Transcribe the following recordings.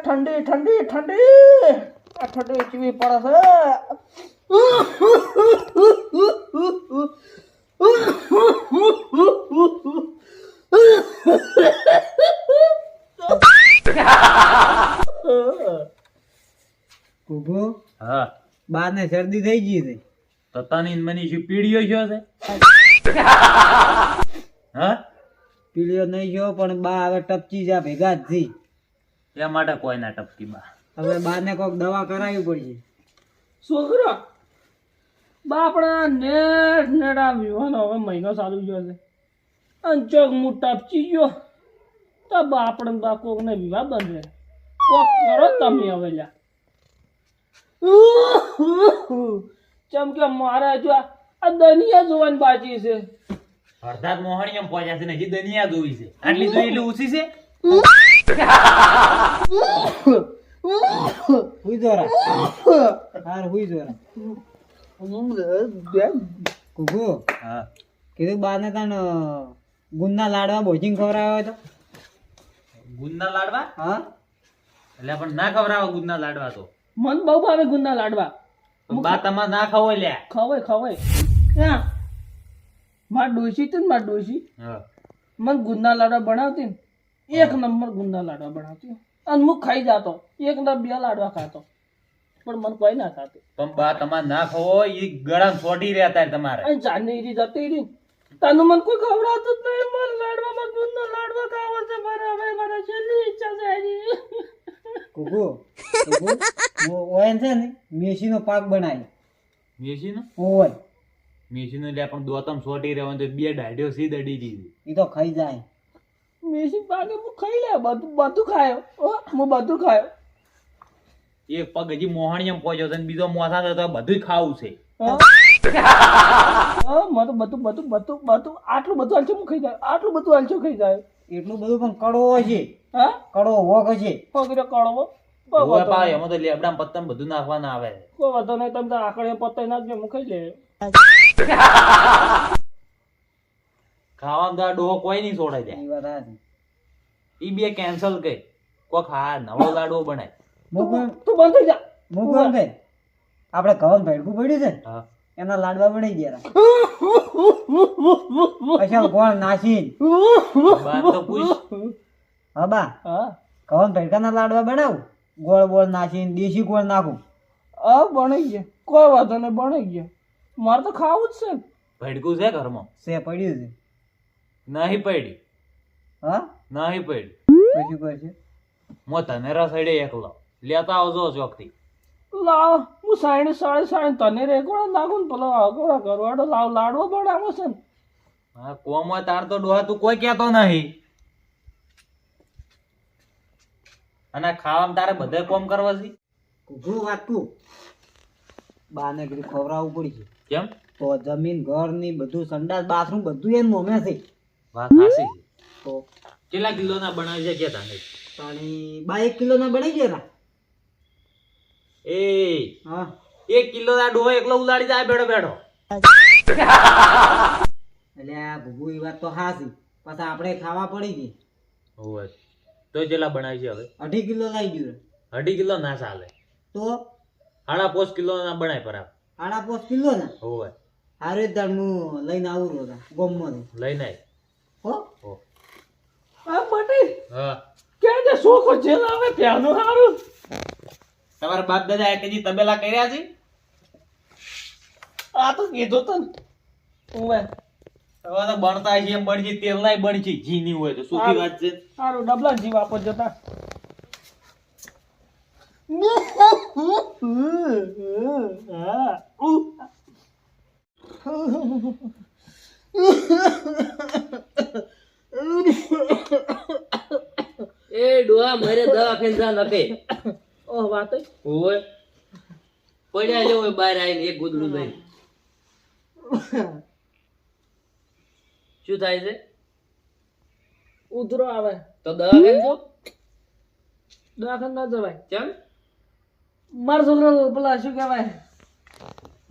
ઠંડી ઠંડી ઠંડી આ ઠંડી ચીવી પડે છે. કુકુ હા બા ને શરદી થઈ ગઈ છે તો તની મની શું પીડીઓ છો છે હા પીળીઓ નહીં જો પણ બા હવે ટપચી જા ભેગા જ થી એ માટે કોઈ ના ટપકી બા હવે બા ને કોઈક દવા કરાવવી પડશે. છોકરો બાપડા નેટ નેટ આ વિવાનો હવે મહિનો ચાલુ ગયો છે અને ચોક હું ટપચી ગયો તો બાપડે બા કોક ને વિવાહ બંધ કોક કરો તમે હવે લ્યા ચમ કે મારા જો આ દનિયા જોવાની બાકી છે. અડધાત મોહણીયમ પહોંચ્યા છે ને હજી દનિયા જોઈ છે આટલી જોઈ એટલે ઓછી છે. હુઈ જોરા હાર હુઈ જોરા કુકુ હા કીધું બા ને તને ગુંદના લાડવા ભોજિંગ ખવડાવ્યો હોય તો ગુંદના લાડવા હા એટલે પણ ના ખવડાવો ગુંદના લાડવા તો મન બહુ ભાવે ગુંદા લાડવા. તો બા તમારે ના ખાવો લ્યા. ખવાય ખવાય ક્યાં માર ડોશી હતી ને માર ડોશી હા મને ગુંદા લાડવા બનાવતી ને એક નંબર ગુંદા લાડવા બનાવતી અને હું ખાઈ જાતો એક ને બે લાડવા ખાતો પણ મને કોઈ ના ખાતું. પણ બા તમારે ના ખાવો એ ગળામાં સોટી રહ્યા તારે તમારે અને જાની રી જતી રહી તને મને કોઈ ખવડાવતું જ નહીં. મને લાડવામાં ગુંદા લાડવા ખાવા છે મારે હવે મારે છેલ્લી ઈચ્છા છે હજી. કુકુ ઓય છે ને મેસી નો પાક બનાવી મેસી નો ઓય મેસી નો લ્યા પણ દોતમ સોટી રહ્યો તો બે દાઢીઓ સીધ અડી દીધી. એ તો ખાઈ જાય. મેસી પાકે હું ખાઈ લે બધું બધું ખાયો હું બધું ખાયો. એક પગ હજી મોહણીયમ પહોંચ્યો છે ને બીજો મોસા તો બધું ખાવું છે. મને તો બધું બધું બધું બધું આટલું બધું હાલશે હું ખાઈ જાય આટલું બધું હાલશે ખાઈ જાય. એટલું બધું પણ કડવો હશે હા કડવો વોક હશે. પગડો કળવો ઓવે પા એમાં તો લેબડામ પત્તમ બધું નાખવાના આવે છે. કોઈ વાંધો નહીં તમે આકડે પત્તા નાખજો હું ખાઈ લે. ખાવા દા ડોહો કોઈ નહીં છોડાઈ દે. એ વાત હાચી. ઈ બે કેન્સલ કર કોક હા નવો લાડવો બનાય. મુકું તું બંધ થઈ જા. મુકું કે આપણે ઘઉં ભેડકું પડ્યું છે ને હા એના લાડવા બનાવી દેરા અસલ ગોળ નાસી બા તો પૂછ હા બા હા ઘઉં ભેડકાના લાડવા બનાવું ગોળ બોળ નાખીને દેશી ગોળ નાખું બની ગયા કોઈ વાંધો નહીં બની ગયા મારે તો ખાવું જ છે ને. ભડકું છે ઘરમાં સે પડ્યું છે નહીં પડી હા નહીં પડી પછી કરશે મો તને રસડે એકલો લેતા આવજો ચોકથી. લાવ હું સાઈડ તને રેકોર્ડ નાખું ને પેલો આગળ કરવાડો લાવ લાડવો બનાવો છે ને. હા કોમ હોય તાર તો ડોહા તું કોઈ કહેતો નહીં અને ખાવામાં તારે બધે કોમ કરવા છે. ઘૂઘું વાતું બાને કીધું ખવડાવવું પડી છે કેમ તો જમીન ઘર ની બધું સંડાસ બાથરૂમ બધું એને મોમે છે વાત હાસી છે. તો કેટલા કિલોના બનાવી છે કે તાને પાણી 2 કિલો ના બની ગયા એ હા 1 કિલો ના ડોહો એકલો ઉલાડી જાય બેડો બેડો. એટલે આ ઘૂઘુ એ વાત તો હાસી પછી આપણે ખાવા પડી ગઈ હોવે તો કેટલા બનાવી છે હવે 2.5 કિલો લઈ ગયું 2.5 કિલો ના ચાલે તો 5.5 કિલો ના બનાય પર 8.5 કિલો ને હોવે હારે તાર હું લઈને આવું રોતા ગોમમાંથી લઈને આય. હો હો આ બટી હા ક્યાં છે છોકરો જેલ આવે ત્યાંનું સારું. તમારા બાપ દાદા એકજી તબેલા કર્યા છે. આ તો કીધું તો ને ઓવે હવે તો બનતા છે એમ બનજી તેલ નાય બનજી ઘી ની હોય તો સુખી વાત છે. સારું ડબલા જીવ આપો જતા. એ ડોહા મારે દવાખાને જા લખે ઓહ વાત ઓય પડ્યા લે ઓય બહાર આવીને એક ગોદડું લઈ શું થાય છે ઉધરો આવે તો દવાખાને જો દવાખાને ના જવાય. કેમ માર છોકરો પેલા શું કહેવાય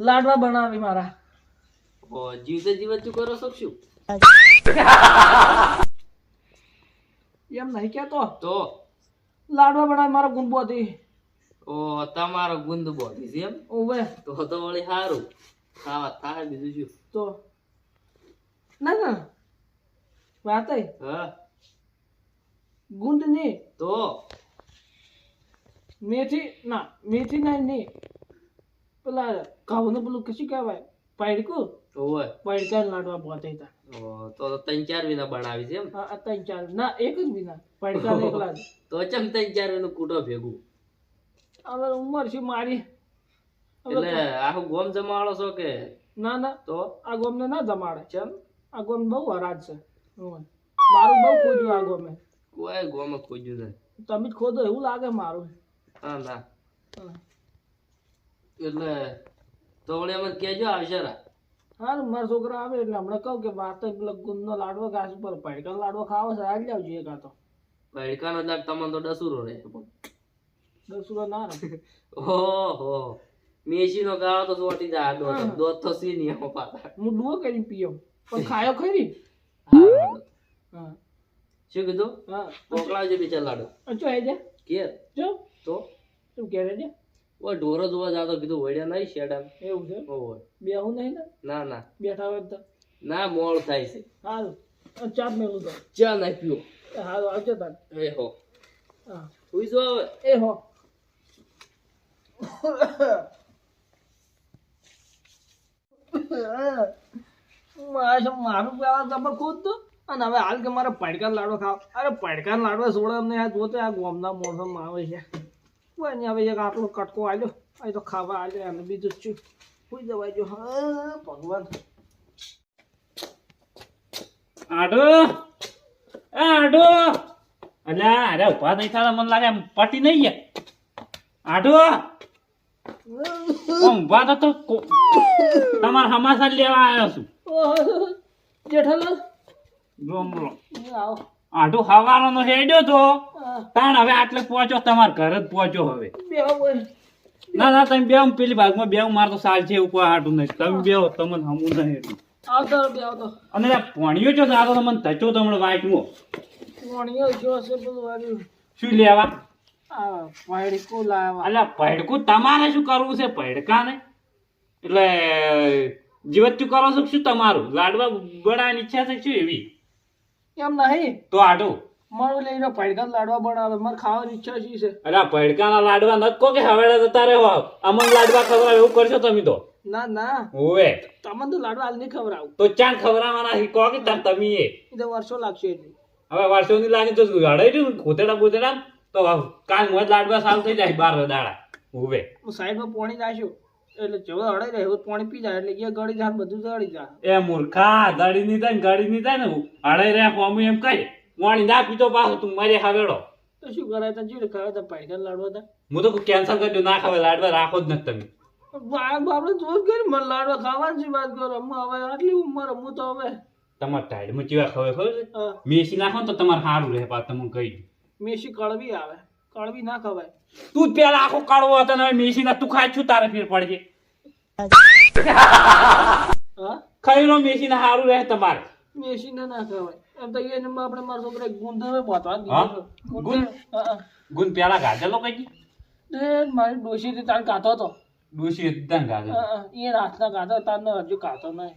લાડવા બનાવી મારા. જીવતે જીવત શું કરો શકશું એમ નહીં કહેતો તો લાડવા બનાવે મારા ગુંબોથી ઓ તમારો ગુંદ બોધી છે એમ ઓવે તો વળી સારું ખાવા થાય બીજું શું તો ના ના વાત હા ગુંદ નહીં તો મેથી ના મેથી ના નહીં પેલા ઘઉંનું પેલું કશું કહેવાય પાયડકું ઓય પાયડકા લાડવા પોતે હતા તો 3-4 વિના બનાવી છે એમ આ ત્રણ ચાર ના એક જ વિના પાયડકા એકલા જ તો ચમ 3-4 વિનું કૂટો ભેગું હવે ઉંમર છે મારી એટલે આખું ગોમ જમાડો છો કે ના ના તો આ ગોમને ના જમાડે ચમ આ ગોમ બહુ હરાજ છે ઓવે. મારું બહુ ખોજ્યું આ ગોમે કોઈ ગોમ ખોજ્યું નહીં તમે જ ખોદો એવું લાગે મારું હા ના હા. એટલે તો વળી અમે કહેજો આવશે રા હા મારા છોકરા આવે એટલે હમણાં કહું કે વાત પેલો ગુંદનો લાડવો ઘાસ ઉપર પાયડકા લાડવો ખાવો છે આવી આવજો એક આ તો ભડકાનો દાગ તમને તો ડસુરો રહે 10 રૂપિયા ના રહે ઓહો મેશીનો ગાળો તો સોટી જાય દોત તો સી નહીં આમાં પાછા હું ડુઓ કરીને પીયો પણ ખાયો ખરી હા. હા શું કીધું હા મોકલાવજો બીજા લાડુ ચો હે જા ઘેર ચો તો તું ઘેરે જા ઓ ઢોરો જોવા જાતો કીધું વળ્યા નહીં શેડા એવું છે ઓય બેહું નહીં ને ના ના બેઠા હોય તો ના મોડ થાય છે હારું ચા મેલું તો ચા ના પીવો હારું આવજો તાર એ હો હા સુઈ જો હવે એ હો મારું પેલા જબર ખોદ તો અને હવે હાલ કે મારે પડકા લાડવો ખાવ અરે પડકા લાડવા સોડે અમને આ જોતે આ ગોમના મોસમ આવે છે કોઈ નહીં હવે એક આટલો કટકો આવ્યો અહીં તો ખાવા આવ્યો અને બીજું જ છું સુઈ જવાય જો હા ભગવાન આડો એ આડો અલ્યા અરે ઉભા નહીં થતા મને લાગે આમ પટી નહીં ગયા આડો ઉભા તો તમારા સમાચાર લેવા આવ્યો છું જેઠાલાલ રોમ રોમ આવો આડો હવાનો હેડ્યો તો હા, તાણ હવે આટલે પહોંચો તમારા ઘરે જ પહોંચો હવે બેહો બોલ. ના ના તમે બેવ પેલી ભાગમાં બેવ માર તો સાલ છે એવું કોઈ આટું નહીં તમે બેવ તમને હમું નહીં એટલું આવતો બેહો તો અને આ પોણીઓ છો સારો તમને તચો તમને વાંચવો વણિયો જો છે પેલું વાળ્યું શું લેવા આ વાયડી લાવવા અલ્યા ભડકું તમારે શું કરવું છે ભડકાને એટલે જીવતું કરો છો કે શું તમારું લાડવા બનાવવાની ઈચ્છા છે શું એવી એમ નહીં તો આડો મારું લઈને પડકા લાડવા બનાવે મારે ખાવાની ઈચ્છા શી છે અરે આ ભડકાના લાડવા નથી કહો કે હવેડા જતા રહો અમન લાડવા ખવડાવે એવું કરશો તમે તો ના ના ઓવે તમને તો લાડવા હાલ નહીં ખવડાવું તો ચાંદ ખવડાવવાના કહો કે તમે એ એ તો વર્ષો લાગશે એટલી હવે વર્ષોની લાગી તો હડાઈ રહ્યું ખોતેડા બોતેડા તો કાલ મોજ લાડવા સારું થઈ જાય 12 દાડા ઉભે હું સાઈડમાં પાણી નાખ્યું એટલે જેવો હડાઈ રહ્યો એવું પાણી પી જાય એટલે એ ગળી જાય ને બધું ગળી જાય એ મૂર્ખા ગાડી ની થાય ને ગાડી ની થાય ને હડાઈ રહ્યા હોમું એમ કહી વાણી ના પીતો પાછો તું મારે હવેડો તો શું કરાય તો જીવ ખાવે તો પડકા લાડવા હતા હું તો કેન્સલ કરી દઉં ના ખાવે લાડવા રાખો જ નથી તમે આપણે જોર કરી મને લાડવા ખાવાની છે વાત કરો હવે આટલી ઉંમર હું તો હવે તમારે ટાઈડમાં ચીવા ખબર ખબર છે હા, મેસી નાખો ને તો તમારે સારું રહે પાછું તમને કહી દઉં મેશી કડવી આવે કડવી ના ખવાય તું જ પેલા આખો કાળવો હતો ને હવે મેસી ના તું ખાય છું તારે ફેર પડજે હા ખાઈ લો મેસી ના સારું રહે તમારે મેશી ના ખવાય એમ તો એને આપણે મારા છોકરા ગુંદર બોતવા હા? દીધો ગુંદ? ગુણ પેલા ગાજેલો કઈ મારી ડોશી થી તાર કાતો હતો ડોસી એકદમ ગાજે એ રાતના કાતો તારનો હજુ કાતો નહીં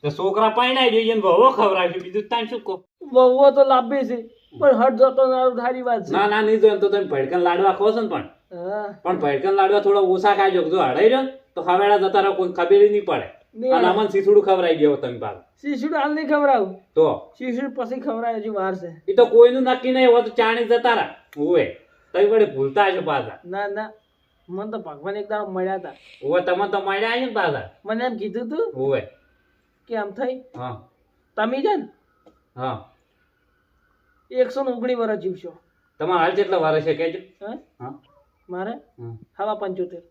તો છોકરા પાણી જોઈએ ને બહુ ખવડાવશે બીજું તાન શું કહો બહુ તો લાભી છે પણ હટ જતો ના સારી વાત છે ના ના નહીં તો એમ તો તમે ભડકન લાડવા ખો છો ને હા પણ ભડકન લાડવા થોડા ઓછા ખાજો જો હડાઈ રહ્યો તો હવેડા જતા રહો કોઈ ખબર નહીં પડે અને અમને સીસુડું ખવડાવી ગયો તમે પાછું શીશુ હાલ નહીં ખવડાવું તો શીશુ પછી ખવડાય હજુ વાર છે એ તો કોઈનું નક્કી નહીં હોય તો ચાણી જતા રહા હોવે તમે વડે ભૂલતા હશો પાછા ના ના મને તો ભગવાન એક દાડો મળ્યા હતા હોવે તમે તો મળ્યા આવીને પાછા મને એમ કીધું તું હોવે કે આમ થઈ હા તમે છે ને હા 119 વર્ષ જીવશો તમારે હાલ કેટલા વાર છે કહેજો હા હા મારે હા. હવા 75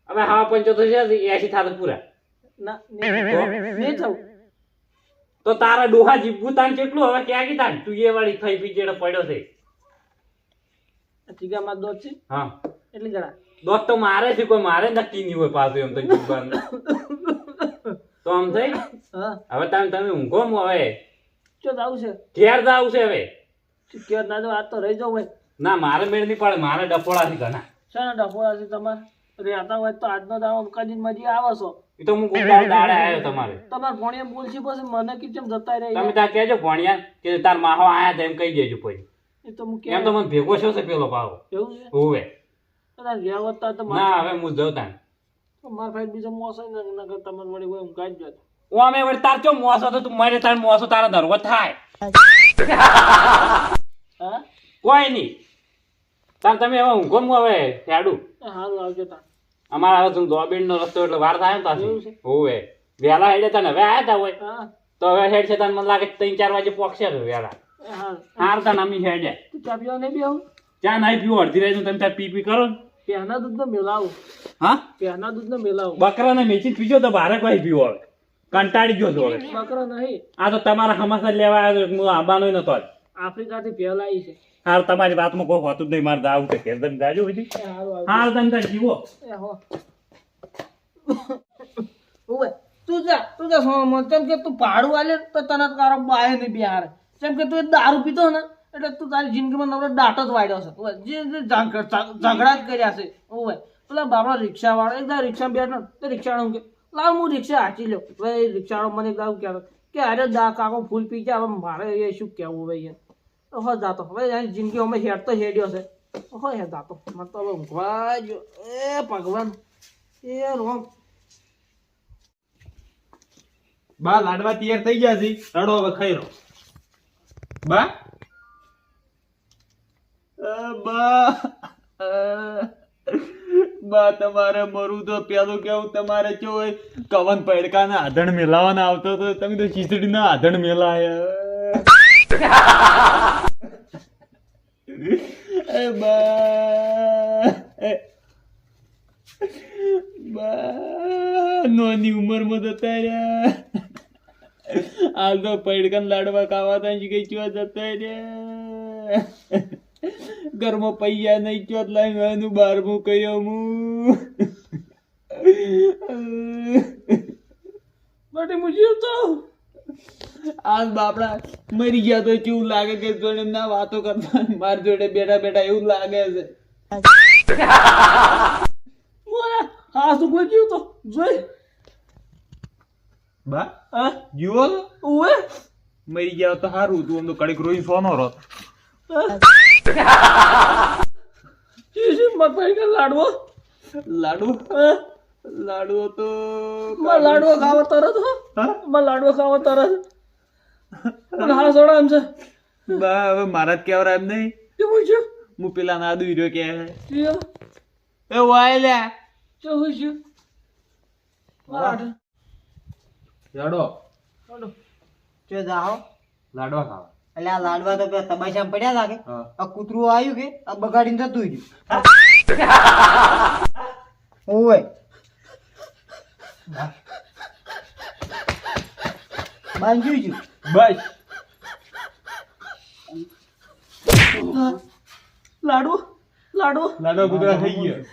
હવે હા 75 છે 80 થાતા પૂરા ના નહીં થવું તો તારા ડોહા જીવવું તાન કેટલું હવે ક્યાં ગઈ તાન તું એ વાળી ખાઈ પી જેડો પડ્યો છે ચીગામાં દોધ છે હા એટલે જરા દોસ્ત તો મારે છે કોઈ મારે નક્કી નહીં હોય પાછું એમ તો જીવવાનું તો આમ થઈ હા હવે તમે ઊંઘો હવે ચો જાવું છે ઘેર જાવ છે હવે સિક્યોર ના જો આ તો રહી જાવ ભાઈ ના મારે મેળ નહીં પડે, મારે ડફોડાથી ઘણા. શાના ડફોડા છે તમારે રહેતા હોય તો આજનો દાવો કદી મજી આવો છો એ તો હું કોઈ દાડે આવ્યો તમારે. તમારે ભણિયા બોલશી પછી મને કે કેમ જતા રહી તમે ત્યાં કહેજો ભણ્યા કે તાર માહો આયા હતા એમ કહી દેજો પછી. એ તો હું એમ તો મને ભેગો છો છે પેલો પાવો. એવું છે હોવે. કદાચ રહ્યા હોત તો ના હવે હું જઉં તાન. મારા ભાઈ બીજો મોસો ને નકર તમારે વળી હોય ઊંઘ જ જતો ઓ અમે વળી તાર ચો મોસો તો તું મારે તાર મોસો તારા ધરવો થાય. હા કોઈ નહીં. તાર તમે હવે ઊંઘો હું હવે હેડું. એ હારું આવજો તા અમારા હવે તું દોબીન નો રસ્તો એટલે વાર થાય ને એવું પાછી. છે? હોવે. વહેલા હેડે તને હવે આયા તા હોય હા તો હવે હેડ છે તને મને લાગે 3-4 વાગે પોકશે હવે વહેલા. એ હારું હાર તને અમી હેડે. તું ચા પીવા નહીં બી આવું ચા નહીં પીવું અડધી રાત તમે તાર પી કરો ને. પહેના દૂધ ને મેલાવું હા પહેના દૂધ ને મેલાવું બકરાને મેચી પીજો તો ભારે કોઈ પીવો હવે કંટાળી ગયો છો હવે. બકરો નહીં આ તો તમારા હમાસા લેવા આવ્યો હું આબાનો નતો. આફ્રિકાથી પહેલા આવી છે હાર તમારી વાતમાં કોઈ હોતું જ નહીં, મારે જાવું છે ઘેર તમે જાજો બધી. એ હારું આવજો હાર તમે તાર જીવો. એ હો ઓવે તું જા સોમન કેમ કે તું ભાડું આલે તો તને તારો બાય નહીં બિહાર કેમ કે તું એ દારૂ પીતો ને એટલે તું તારી જિંદગીમાં નવરો દાટો જ વાળ્યો છે ઓવે જે ઝઘડા જ કર્યા છે ઓવે પેલા બાબા રિક્ષા વાળો એક રિક્ષા બેઠો તો રિક્ષાવાળો કે લાવ હું રિક્ષા હાચી લ્યો ભાઈ રિક્ષાવાળો મને એક દાવ કહેતો કે અરે દા કાકો ફૂલ પી ગયા હવે મારે એ શું કહેવું ભાઈ હો જાતો હવે એની જિંદગી અમે હેડ તો હેડ્યો છે હો હે જાતો મને તો હવે ઊંઘવા જો એ ભગવાન એ રોમ બા લાડવા તૈયાર થઈ ગયા છે, રડો હવે ખાઈ લો. બા બા તમારે મરું તો પેલું કેવું તમારે કેવું કવન પડકા ના આધણ મેલાવાના આવતો તો તમે તો ખીચડી ના આધણ મેલાયા. નોની ઉંમર માં જતા રહ્યા હાલ તો પૈડકન લાડવા ખાવા તા કઈ ચો જતા રહ્યા ઘરમાં પૈયા નહીં ચોત લાવી એનું બારમું કર્યો હું બટી મુજી તો આજ બાપડા મરી ગયા તો કેવું લાગે કે જોડે ના વાતો કરતા માર જોડે બેઠા બેઠા એવું લાગે છે. હા શું કોઈ જીવ તો જોઈ બા હા જીવો ઓવે મરી ગયા તો સારું તું આમ તો કડીક રોઈ સોનો રહો. મત પડી કે લાડવો લાડુ હા લાડુ તો માં લાડવો ખાવો તરત હો હા? માં લાડવો ખાવો તરત પણ હા સોડા એમ છે બા હવે મારા જ કેવરા એમ નહીં કેવું છે હું પેલા નાદુ રહ્યો કે જીઓ એ વાય લે કેવું છે વાડ યાડો લાડો ચો જાઓ લાડવા ખાવા. એટલે આ લાડવા તો પેલા તબાશામાં પડ્યા લાગે હા. આ કૂતરું આવ્યું કે આ બગાડીને જતું રહ્યું ઓય બાંધ્યું છું બસ લાડવો લાડવો લાડવા કૂતરા થઈ ગયા.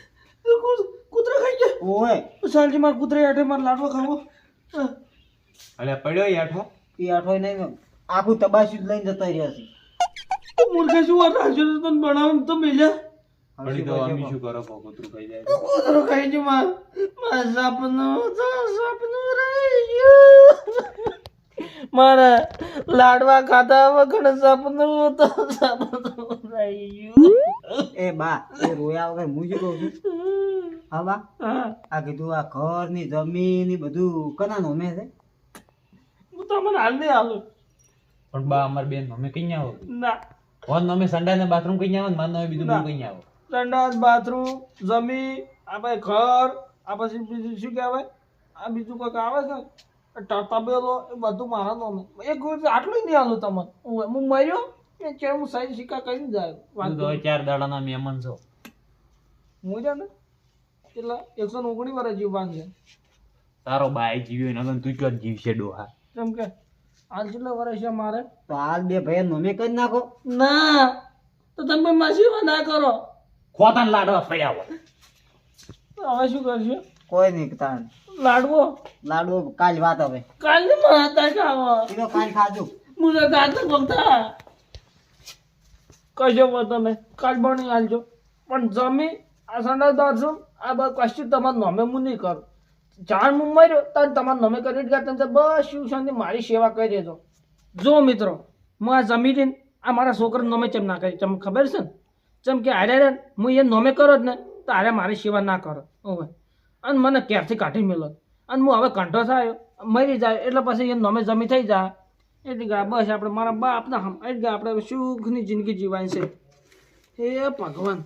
કૂતરા ખાઈ ગયા ઓય સાલજી માર કૂતરા હેઠે માર લાડવો ખાવો અલ્યા પડ્યો યાઠો એ આઠો નહીં આખું તબાશી જ લઈને જતા રહ્યા છે મૂર્ખા શું વાત રાખ્યો છે તને બનાવીને તો મેલ્યા પડી તો અમે શું કરો કહો, કૂતરું ખાઈ જાય. કૂતરો ખાઈ ગયો મારા સપનું રહી ગયું મારા લાડવા ખાધા વગર સપનું તો સપનું રહી ગયું એ બા એ રોયા વગર હું શું કહું છું હા બા હા આ કીધું આ ઘર ની જમીન ની બધું કના નોમે છે હું તો મને હાલ નહીં હાલું પણ બા અમાર બેન અમે કઈ આવો ના ફોન અમે સંડા ને બાથરૂમ કઈ આવો ને માન બીજું ના. કઈ આવો. સંડાસ બાથરૂમ જમીન આ પછી ઘર આ પછી બીજું શું કહેવાય આ બીજું કંઈક આવે છે તબેલો એ બધું મારા નામે એક વર્ષ આટલું નહીં હાલું તમને હું મર્યો એ ચાર હું સાઈડ સિક્કા કરીને જાય વાત તું તો 4 દાડાના મહેમાન છો. હું છે ને કેટલા 119 વર્ષ જીવવાન છે તારો બાય જીવ્યો ને તું ક્યાં જીવશે ડોહા. કેમ કે હાલ કેટલા વર્ષ છે મારે તો હાલ બે ભાઈ નોમે કરી નાખો ના તો તમે માસીમાં ના કરો ખોતાન લાડવા પડ્યા હોય. હવે શું કરશું કોઈ નહીં તાણ લાડવો લાડુ કાલ વાત હવે કાલની માતા ખાવો એ તો કાલ ખાજો મુझे ગાતો ગમતા કશો વાંધો નહીં કાલ બની હાલજો પણ જમી આ સંડા બાથરૂમ આ બધું કશું તમારું નમે હું નહીં કરું જાણ હું મર્યો તાર તમારું નમે કરી ગયા તમે બસ શિવ શાંતિ મારી સેવા કરી દેજો જો મિત્રો હું આ જમી રહીને આ મારા છોકરાને નમે ચમ ના કરી તમને ખબર છે ને ચમ કે હારે રે હું એ નમે કરો જ ને તો હારે મારી સેવા ના કરો ઓવે અને મને ક્યારથી કાઢી મેલો અને હું હવે કંઠો થયો મરી જાય એટલે પછી એ નમે જમી થઈ જાય એટલે કે બસ આપણે મારા બાપના એટલે કે આપણે સુખની જિંદગી જીવાય છે હે ભગવાન